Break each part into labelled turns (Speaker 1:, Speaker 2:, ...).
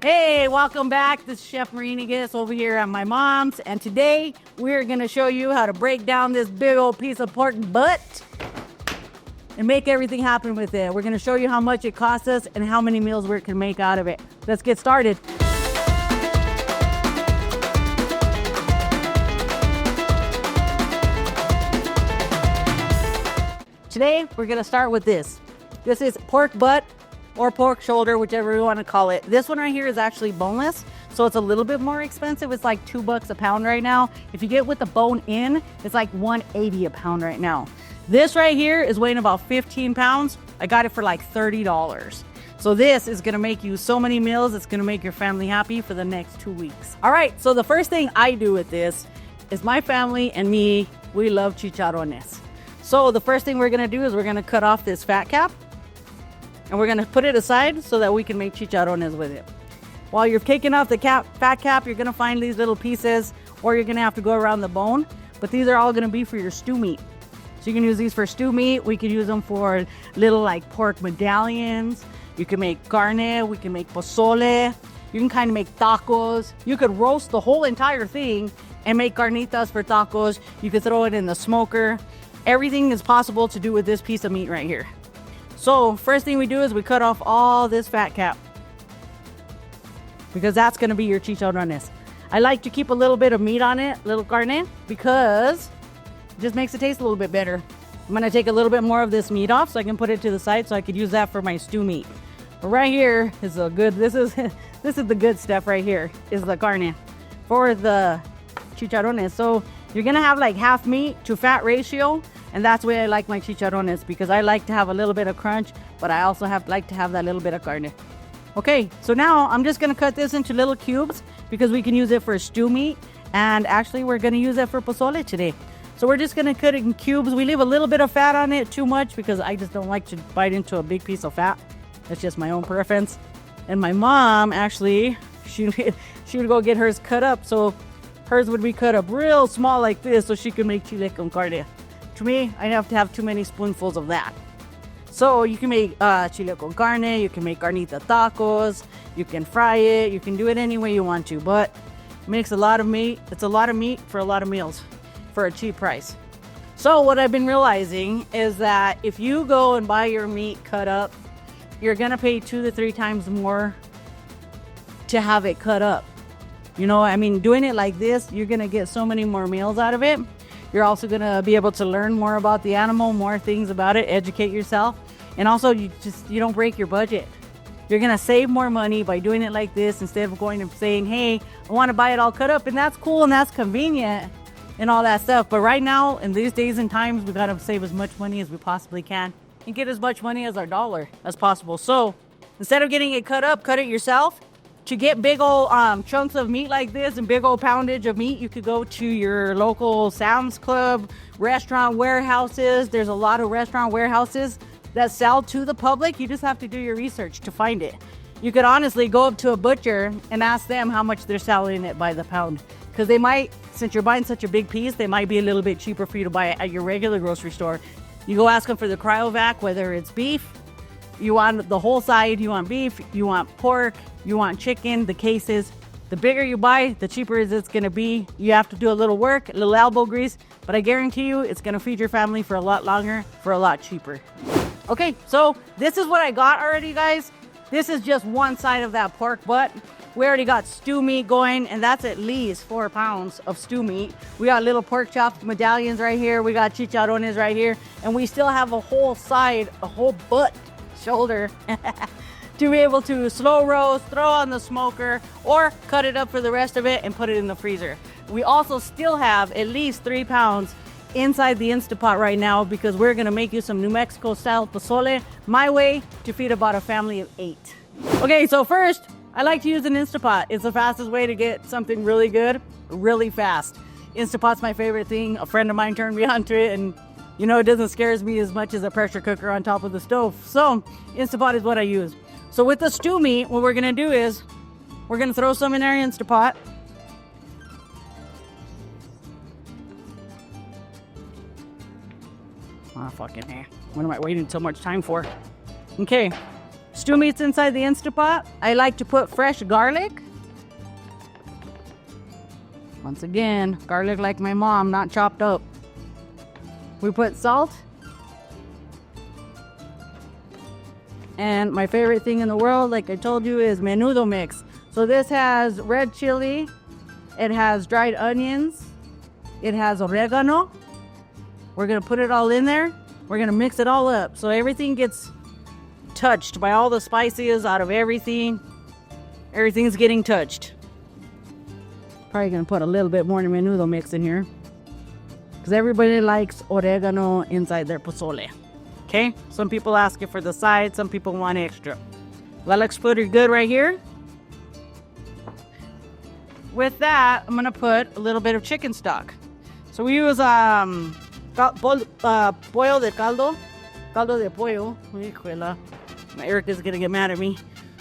Speaker 1: Hey, welcome back. This is Chef Yniguez over here at my mom's, and today we're gonna show you how to break down this big old piece of pork butt and make everything happen with it. We're gonna show you how much it costs us and how many meals we can make out of it. Let's get started. Today we're gonna start with this. This is pork butt or pork shoulder, whichever you want to call it. This one right here is actually boneless, so it's a little bit more expensive. It's like $2 a pound right now. If you get with the bone in, it's like $1.80 a pound right now. This right here is weighing about 15 pounds. I got it for like $30. So this is gonna make you so many meals. It's gonna make your family happy for the next 2 weeks. All right, so the first thing I do with this is my family and me, we love chicharrones. So the first thing we're gonna do is we're gonna cut off this fat cap, and we're gonna put it aside so that we can make chicharrones with it. While you're taking off the fat cap, you're gonna find these little pieces, or you're gonna have to go around the bone, but these are all gonna be for your stew meat. So you can use these for stew meat. We can use them for little like pork medallions. You can make carne, we can make pozole. You can kind of make tacos. You could roast the whole entire thing and make carnitas for tacos. You could throw it in the smoker. Everything is possible to do with this piece of meat right here. So first thing we do is we cut off all this fat cap, because that's gonna be your chicharrones. I like to keep a little bit of meat on it, little carne, because it just makes it taste a little bit better. I'm gonna take a little bit more of this meat off so I can put it to the side so I could use that for my stew meat. But right here is a good, this is the good stuff right here, is the carne for the chicharrones. So you're gonna have like half meat to fat ratio, and that's the way I like my chicharrones, because I like to have a little bit of crunch, but I also like to have that little bit of carne. Okay, so now I'm just gonna cut this into little cubes because we can use it for stew meat, and actually we're gonna use it for pozole today. So we're just gonna cut it in cubes. We leave a little bit of fat on it, too much, because I just don't like to bite into a big piece of fat. That's just my own preference. And my mom, actually, she would go get hers cut up, so hers would be cut up real small like this so she could make chile con carne. To me, I have to have too many spoonfuls of that. So you can make chile con carne, you can make carnita tacos, you can fry it, you can do it any way you want to, but it makes a lot of meat. It's a lot of meat for a lot of meals for a cheap price. So what I've been realizing is that if you go and buy your meat cut up, you're gonna pay 2 to 3 times more to have it cut up. You know, I mean, doing it like this, you're gonna get so many more meals out of it. You're also gonna be able to learn more about the animal, more things about it, educate yourself. And also you don't break your budget. You're gonna save more money by doing it like this instead of going and saying, hey, I wanna buy it all cut up, and that's cool and that's convenient and all that stuff. But right now, in these days and times, we gotta save as much money as we possibly can and get as much money as our dollar as possible. So instead of getting it cut up, cut it yourself. To get big old chunks of meat like this and big old poundage of meat, you could go to your local Sam's Club, restaurant warehouses. There's a lot of restaurant warehouses that sell to the public. You just have to do your research to find it. You could honestly go up to a butcher and ask them how much they're selling it by the pound, because they might, since you're buying such a big piece, they might be a little bit cheaper for you to buy it at your regular grocery store. You go ask them for the cryovac, whether it's beef, you want the whole side, you want beef, you want pork, you want chicken, the cases. The bigger you buy, the cheaper it's gonna be. You have to do a little work, a little elbow grease, but I guarantee you it's gonna feed your family for a lot longer, for a lot cheaper. Okay, so this is what I got already, guys. This is just one side of that pork butt. We already got stew meat going, and that's at least 4 pounds of stew meat. We got little pork chop medallions right here. We got chicharrones right here, and we still have a whole side, a whole butt shoulder to be able to slow roast, throw on the smoker, or cut it up for the rest of it and put it in the freezer. We also still have at least 3 pounds inside the Instapot right now, because we're gonna make you some New Mexico style pozole, my way, to feed about a family of 8. Okay, so first, I like to use an Instapot. It's the fastest way to get something really good, really fast. Instapot's my favorite thing. A friend of mine turned me onto it, and you know, it doesn't scare me as much as a pressure cooker on top of the stove. So Instapot is what I use. So with the stew meat, what we're gonna do is we're gonna throw some in our Instapot. Ah, fucking hey. What am I waiting so much time for? Okay, stew meats inside the Instapot. I like to put fresh garlic. Once again, garlic like my mom, not chopped up. We put salt. And my favorite thing in the world, like I told you, is menudo mix. So this has red chili, it has dried onions, it has oregano. We're gonna put it all in there. We're gonna mix it all up so everything gets touched by all the spices out of everything. Everything's getting touched. Probably gonna put a little bit more menudo mix in here because everybody likes oregano inside their pozole. Okay, some people ask it for the side, some people want extra. That looks pretty good right here. With that, I'm gonna put a little bit of chicken stock. So we use pollo de caldo de pollo. Eric is gonna get mad at me.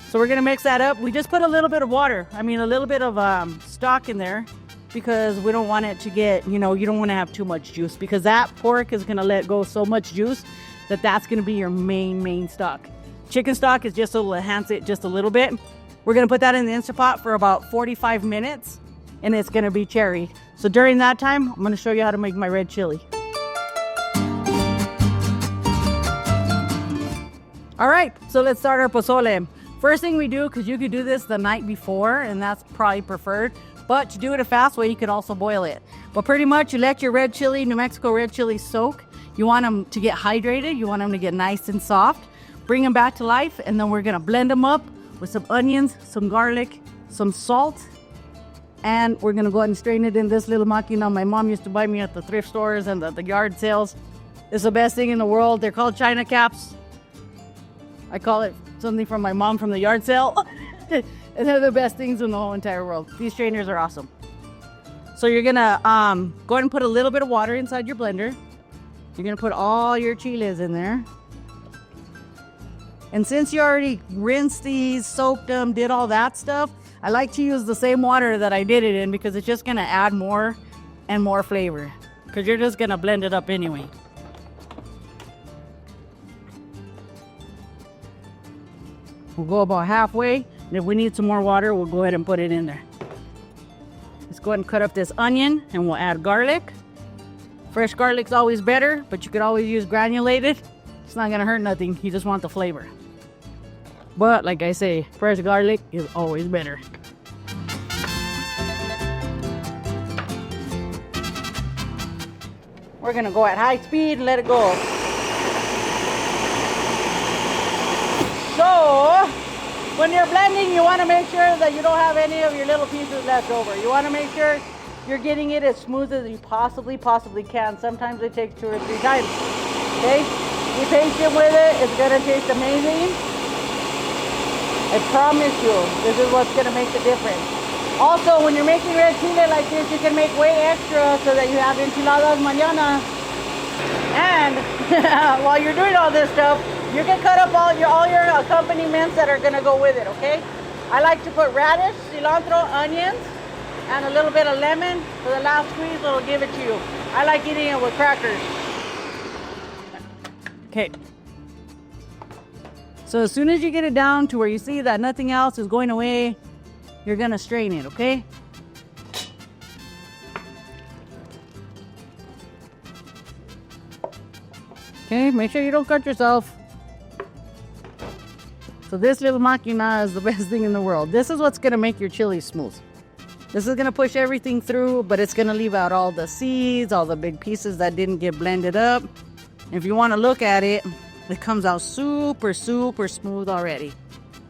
Speaker 1: So we're gonna mix that up. We just put a little bit of water. I mean, a little bit of stock in there because we don't want it to get, you don't want to have too much juice because that pork is gonna let go so much juice that's gonna be your main stock. Chicken stock is just to enhance it just a little bit. We're gonna put that in the Instapot for about 45 minutes and it's gonna be cherry. So during that time, I'm gonna show you how to make my red chili. All right, so let's start our pozole. First thing we do, because you could do this the night before and that's probably preferred, but to do it a fast way, you could also boil it. But pretty much you let your red chili, New Mexico red chili soak. You want them to get hydrated. You want them to get nice and soft. Bring them back to life and then we're gonna blend them up with some onions, some garlic, some salt, and we're gonna go ahead and strain it in this little máquina my mom used to buy me at the thrift stores and the yard sales. It's the best thing in the world. They're called China caps. I call it something from my mom from the yard sale. And they're the best things in the whole entire world. These strainers are awesome. So you're gonna go ahead and put a little bit of water inside your blender. You're gonna put all your chiles in there. And since you already rinsed these, soaked them, did all that stuff, I like to use the same water that I did it in because it's just gonna add more and more flavor because you're just gonna blend it up anyway. We'll go about halfway, and if we need some more water, we'll go ahead and put it in there. Let's go ahead and cut up this onion and we'll add garlic. Fresh garlic's always better, but you could always use granulated. It's not gonna hurt nothing, you just want the flavor. But like I say, fresh garlic is always better. We're gonna go at high speed and let it go. So, when you're blending, you wanna make sure that you don't have any of your little pieces left over. You wanna make sure you're getting it as smooth as you possibly can. Sometimes it takes 2 or 3 times, okay? Be patient with it, it's gonna taste amazing. I promise you, this is what's gonna make the difference. Also, when you're making red chile like this, you can make way extra so that you have enchiladas mañana. And while you're doing all this stuff, you can cut up all your accompaniments that are gonna go with it, okay? I like to put radish, cilantro, onions, and a little bit of lemon. For the last squeeze, it'll give it to you. I like eating it with crackers. Okay. So as soon as you get it down to where you see that nothing else is going away, you're gonna strain it, okay? Okay, make sure you don't cut yourself. So this little máquina is the best thing in the world. This is what's gonna make your chili smooth. This is gonna push everything through, but it's gonna leave out all the seeds, all the big pieces that didn't get blended up. If you wanna look at it, it comes out super smooth already.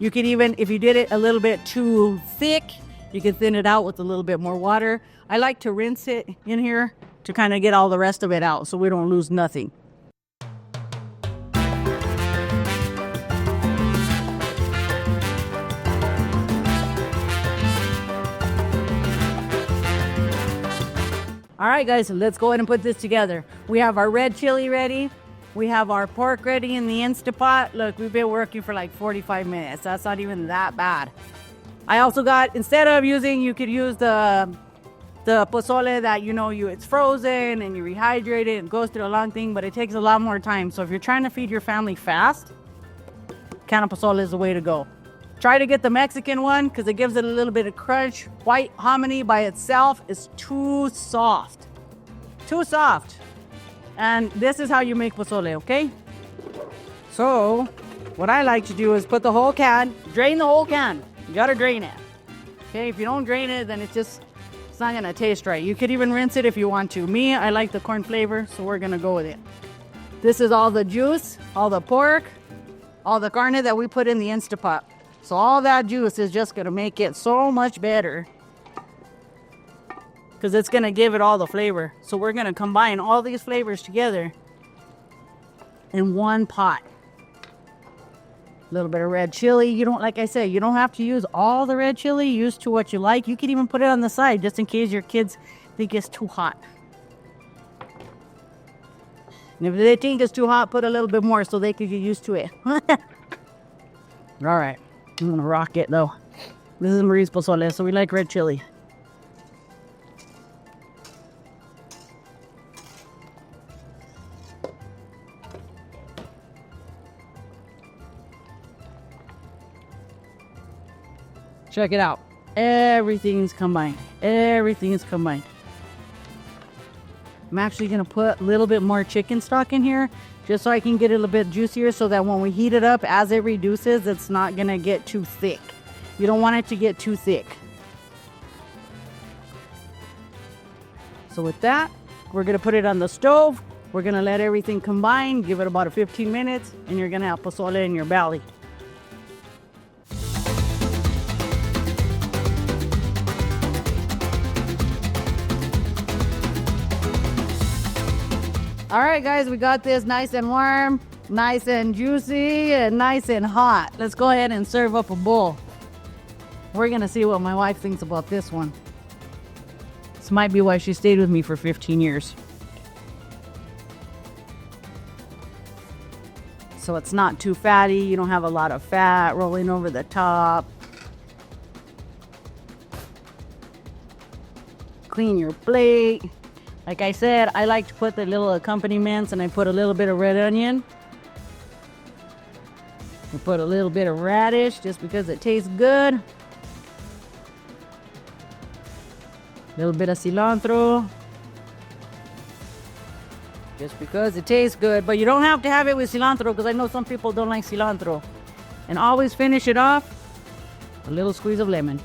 Speaker 1: You can even, if you did it a little bit too thick, you can thin it out with a little bit more water. I like to rinse it in here to kind of get all the rest of it out so we don't lose nothing. All right, guys, so let's go ahead and put this together. We have our red chili ready. We have our pork ready in the Instapot. Look, we've been working for like 45 minutes. That's not even that bad. I also got, instead of using, you could use the pozole that it's frozen and you rehydrate it and goes through a long thing, but it takes a lot more time. So if you're trying to feed your family fast, can of pozole is the way to go. Try to get the Mexican one because it gives it a little bit of crunch. White hominy by itself is too soft. Too soft. And this is how you make pozole, okay? So, what I like to do is put the whole can, drain the whole can. You gotta drain it. Okay, if you don't drain it, then it's not gonna taste right. You could even rinse it if you want to. Me, I like the corn flavor, so we're gonna go with it. This is all the juice, all the pork, all the carne that we put in the Instapot. So all that juice is just gonna make it so much better because it's gonna give it all the flavor. So we're gonna combine all these flavors together in one pot. A little bit of red chili. You don't, like I said, you don't have to use all the red chili. Use to what you like. You can even put it on the side just in case your kids think it's too hot. And if they think it's too hot, put a little bit more so they can get used to it. All right. I'm gonna rock it though. This is Marie's pozole, so we like red chili. Check it out. Everything's combined. Everything's combined. I'm actually gonna put a little bit more chicken stock in here just so I can get it a little bit juicier so that when we heat it up, as it reduces, it's not gonna get too thick. You don't want it to get too thick. So with that, we're gonna put it on the stove. We're gonna let everything combine, give it about 15 minutes, and you're gonna have pozole in your belly. All right, guys, we got this nice and warm, nice and juicy, and nice and hot. Let's go ahead and serve up a bowl. We're gonna see what my wife thinks about this one. This might be why she stayed with me for 15 years. So it's not too fatty. You don't have a lot of fat rolling over the top. Clean your plate. Like I said, I like to put the little accompaniments, and I put a little bit of red onion. We put a little bit of radish just because it tastes good. A little bit of cilantro. Just because it tastes good. But you don't have to have it with cilantro because I know some people don't like cilantro. And always finish it off with a little squeeze of lemon.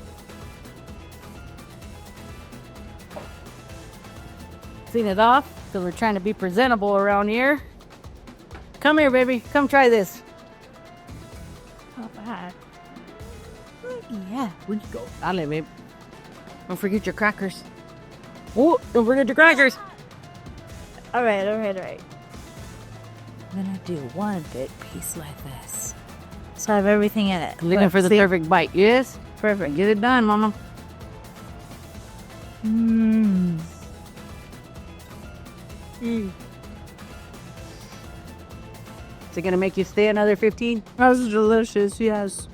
Speaker 1: Clean it off because we're trying to be presentable around here. Come here, baby. Come try this.
Speaker 2: Not bad.
Speaker 1: Yeah, where'd you go? Dale, babe. Don't forget your crackers. Oh, don't forget your crackers.
Speaker 2: All right. I'm gonna do one good piece like this. So I have everything in it.
Speaker 1: Looking for the perfect bite. Yes? Perfect. Get it done, mama.
Speaker 2: Mmm.
Speaker 1: Is it gonna make you stay another 15?
Speaker 2: That's delicious, yes.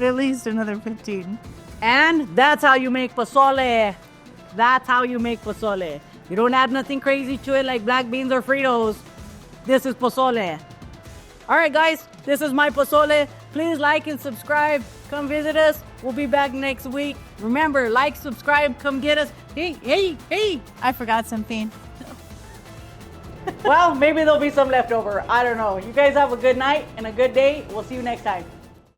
Speaker 2: At least another 15.
Speaker 1: And that's how you make pozole. That's how you make pozole. You don't add nothing crazy to it like black beans or Fritos. This is pozole. All right, guys, this is my pozole. Please like and subscribe. Come visit us. We'll be back next week. Remember, like, subscribe, come get us. Hey.
Speaker 2: I forgot something.
Speaker 1: Well, maybe there'll be some left over. I don't know. You guys have a good night and a good day. We'll see you next time.